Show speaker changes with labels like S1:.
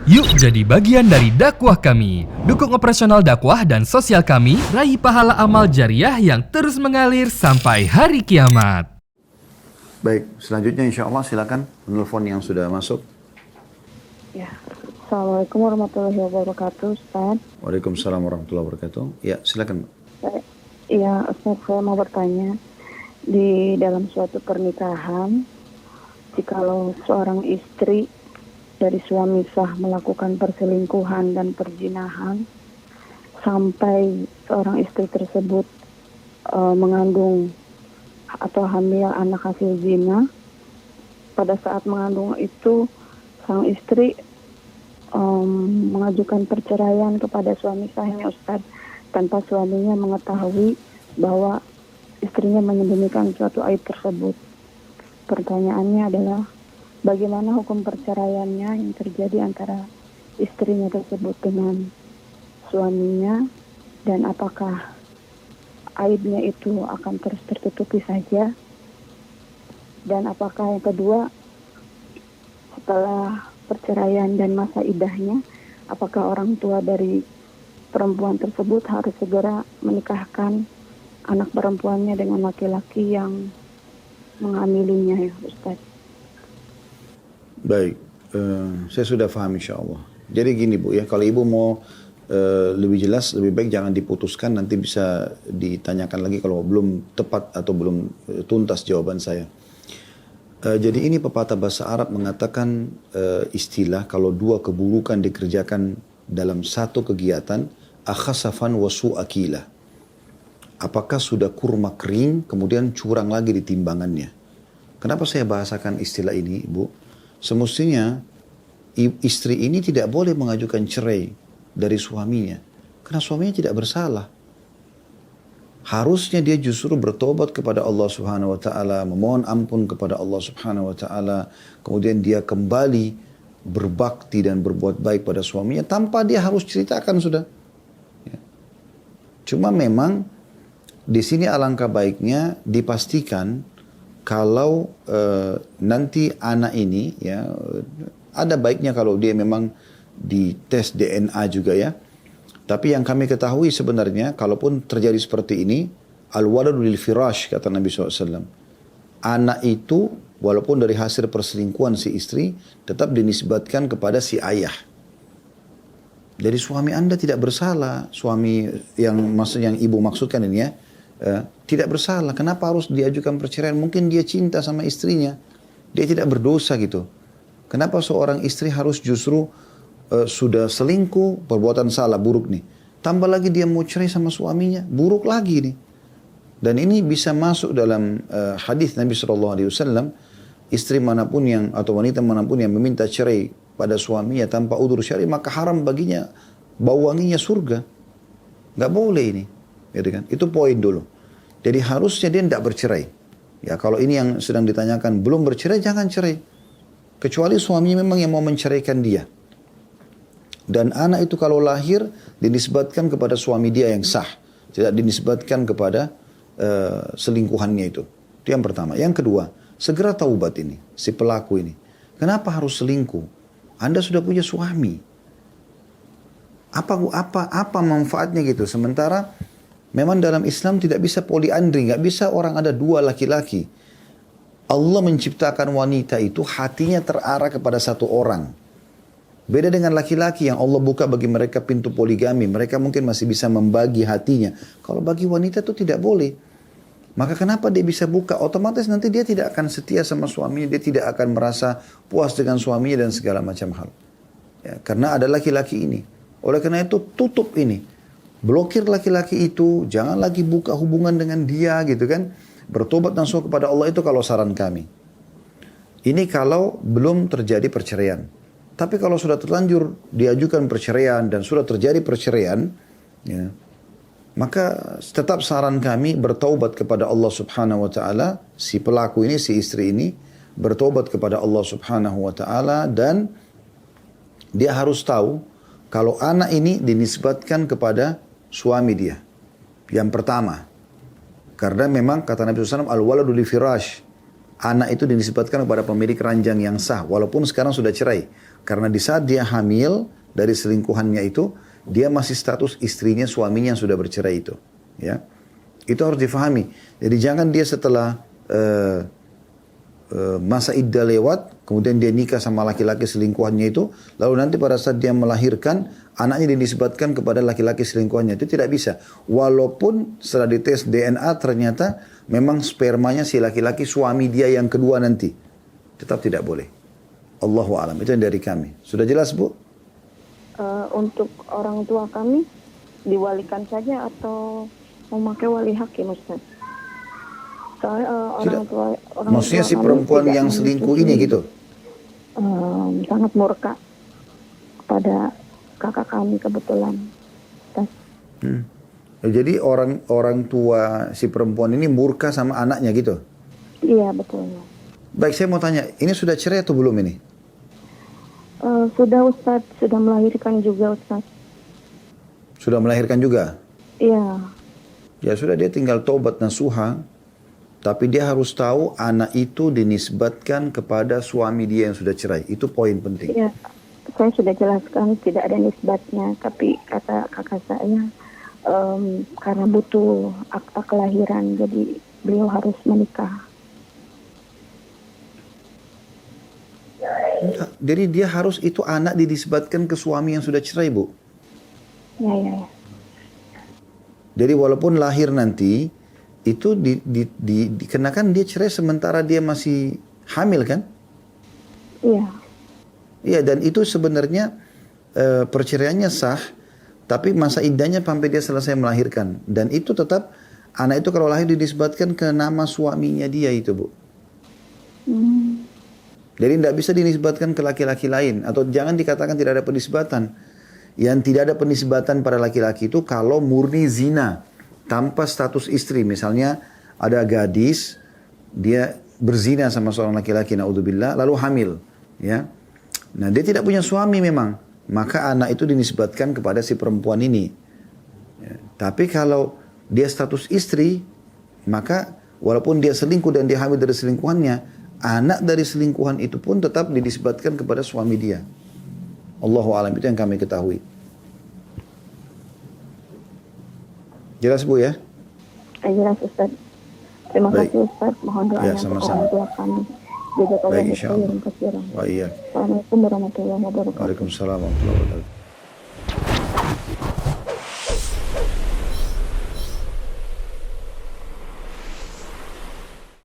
S1: Yuk jadi bagian dari dakwah kami. Dukung operasional dakwah dan sosial kami, raih pahala amal jariah yang terus mengalir sampai hari kiamat.
S2: Baik, selanjutnya insya Allah silakan penelpon yang sudah masuk.
S3: Ya, Assalamualaikum warahmatullahi wabarakatuh, Ustaz.
S2: Waalaikumsalam warahmatullahi wabarakatuh. Ya, silakan.
S3: Iya, Ustaz, saya mau bertanya. Di dalam suatu pernikahan, jikalau seorang istri dari suami sah melakukan perselingkuhan dan perzinahan, sampai seorang istri tersebut mengandung atau hamil anak hasil zina, pada saat mengandung itu sang istri mengajukan perceraian kepada suami sahnya, Ustaz, tanpa suaminya mengetahui bahwa istrinya menyembunyikan suatu aib tersebut. Pertanyaannya adalah, bagaimana hukum perceraiannya yang terjadi antara istrinya tersebut dengan suaminya, dan apakah aibnya itu akan terus tertutupi saja? Dan apakah yang kedua, setelah perceraian dan masa iddahnya, apakah orang tua dari perempuan tersebut harus segera menikahkan anak perempuannya dengan laki-laki yang menghamilinya, ya Ustaz?
S2: Baik, saya sudah paham insya Allah. Jadi gini Bu ya, kalau Ibu mau lebih jelas, lebih baik jangan diputuskan, nanti bisa ditanyakan lagi kalau belum tepat atau belum tuntas jawaban saya. Jadi ini pepatah bahasa Arab mengatakan istilah kalau dua keburukan dikerjakan dalam satu kegiatan, akhasafan wasu akilah. Apakah sudah kurma kering kemudian curang lagi di timbangannya. Kenapa saya bahasakan istilah ini, Bu? Semestinya istri ini tidak boleh mengajukan cerai dari suaminya. Karena suaminya tidak bersalah. Harusnya dia justru bertobat kepada Allah Subhanahu wa taala, memohon ampun kepada Allah Subhanahu wa taala, kemudian dia kembali berbakti dan berbuat baik pada suaminya tanpa dia harus ceritakan sudah. Ya. Cuma memang di sini alangkah baiknya dipastikan kalau nanti anak ini ya ada baiknya kalau dia memang dites DNA juga ya. Tapi yang kami ketahui sebenarnya kalaupun terjadi seperti ini, al-waladu lil firash kata Nabi SAW. Anak itu walaupun dari hasil perselingkuhan si istri tetap dinisbatkan kepada si ayah. Jadi suami Anda tidak bersalah, suami yang ibu maksudkan ini ya. Tidak bersalah. Kenapa harus diajukan perceraian? Mungkin dia cinta sama istrinya. Dia tidak berdosa gitu. Kenapa seorang istri harus justru sudah selingkuh, perbuatan salah, buruk nih. Tambah lagi dia mau cerai sama suaminya, buruk lagi nih. Dan ini bisa masuk dalam hadis Nabi SAW. Istri manapun yang atau wanita manapun yang meminta cerai pada suaminya tanpa udzur syar'i, maka haram baginya bau wanginya surga. Gak boleh ini. Gitu kan? Itu poin dulu. Jadi harusnya dia tidak bercerai. Ya kalau ini yang sedang ditanyakan belum bercerai, jangan cerai. Kecuali suaminya memang yang mau menceraikan dia. Dan anak itu kalau lahir dinisbatkan kepada suami dia yang sah, tidak dinisbatkan kepada selingkuhannya itu. Itu yang pertama. Yang kedua, segera taubat ini si pelaku ini. Kenapa harus selingkuh? Anda sudah punya suami. Apa manfaatnya gitu? Sementara memang dalam Islam tidak bisa poliandri, nggak bisa orang ada dua laki-laki. Allah menciptakan wanita itu hatinya terarah kepada satu orang. Beda dengan laki-laki yang Allah buka bagi mereka pintu poligami. Mereka mungkin masih bisa membagi hatinya. Kalau bagi wanita itu tidak boleh. Maka kenapa dia bisa buka? Otomatis nanti dia tidak akan setia sama suaminya. Dia tidak akan merasa puas dengan suaminya dan segala macam hal. Ya, karena ada laki-laki ini. Oleh karena itu tutup ini. Blokir laki-laki itu. Jangan lagi buka hubungan dengan dia gitu kan. Bertobat langsung kepada Allah itu kalau saran kami. Ini kalau belum terjadi perceraian. Tapi kalau sudah terlanjur diajukan perceraian dan sudah terjadi perceraian, ya, maka tetap saran kami bertaubat kepada Allah Subhanahu wa taala, si pelaku ini, si istri ini bertaubat kepada Allah Subhanahu wa taala dan dia harus tahu kalau anak ini dinisbatkan kepada suami dia. Yang pertama, karena memang kata Nabi SAW, al-waladu li firash. anak itu dinisbatkan kepada pemilik ranjang yang sah, walaupun sekarang sudah cerai. Karena di saat dia hamil dari selingkuhannya itu, dia masih status istrinya, suaminya yang sudah bercerai itu. Ya, itu harus difahami. Jadi jangan dia setelah masa iddah lewat, kemudian dia nikah sama laki-laki selingkuhannya itu, lalu nanti pada saat dia melahirkan, anaknya dinisbatkan kepada laki-laki selingkuhannya. Itu tidak bisa. Walaupun setelah dites DNA ternyata memang spermanya si laki-laki suami dia yang kedua nanti. Tetap tidak boleh. Allahu a'lam. Itu yang dari kami. Sudah jelas, Bu?
S3: Untuk orang tua kami, diwalikan saja atau memakai wali hakim, Ustaz? Soalnya
S2: maksudnya si perempuan yang selingkuh ini gitu?
S3: Sangat murka kepada kakak kami kebetulan.
S2: Jadi orang tua si perempuan ini murka sama anaknya gitu?
S3: Iya, betul.
S2: Baik, saya mau tanya, ini sudah cerai atau belum ini?
S3: Sudah, Ustaz, sudah melahirkan juga, Ustaz.
S2: Sudah melahirkan juga?
S3: Iya.
S2: Ya sudah, dia tinggal taubat nasuha. Tapi dia harus tahu anak itu dinisbatkan kepada suami dia yang sudah cerai. Itu poin penting.
S3: Iya, saya sudah jelaskan tidak ada nisbatnya. Tapi kata kakak saya, karena butuh akta kelahiran, jadi beliau harus menikah.
S2: Jadi dia harus itu anak dinisbatkan ke suami yang sudah cerai, Bu.
S3: Ya.
S2: Jadi walaupun lahir nanti, itu dikenakan dia cerai sementara dia masih hamil kan?
S3: Iya.
S2: Iya, dan itu sebenarnya perceraiannya sah, tapi masa iddahnya sampai dia selesai melahirkan. Dan itu tetap, anak itu kalau lahir dinisbatkan ke nama suaminya dia itu, Bu. Jadi tidak bisa dinisbatkan ke laki-laki lain. Atau jangan dikatakan tidak ada penisbatan. Yang tidak ada penisbatan pada laki-laki itu kalau murni zina tanpa status istri. Misalnya ada gadis, dia berzina sama seorang laki-laki, naudzubillah, lalu hamil. Ya. Nah, dia tidak punya suami memang. Maka anak itu dinisbatkan kepada si perempuan ini. Ya. Tapi kalau dia status istri, maka walaupun dia selingkuh dan dia hamil dari selingkuhannya, anak dari selingkuhan itu pun tetap dinisbatkan kepada suami dia. Allahu a'lam, itu yang kami ketahui. Jelas, Bu, ya?
S3: Jelas, Ustaz. Terima kasih, Ustaz. Mohon doanya untuk orang tua kami. Jazakallahu khairan katsiran.
S2: Wa iya.
S3: Assalamualaikum warahmatullahi wabarakatuh.
S2: Waalaikumsalam warahmatullahi wabarakatuh.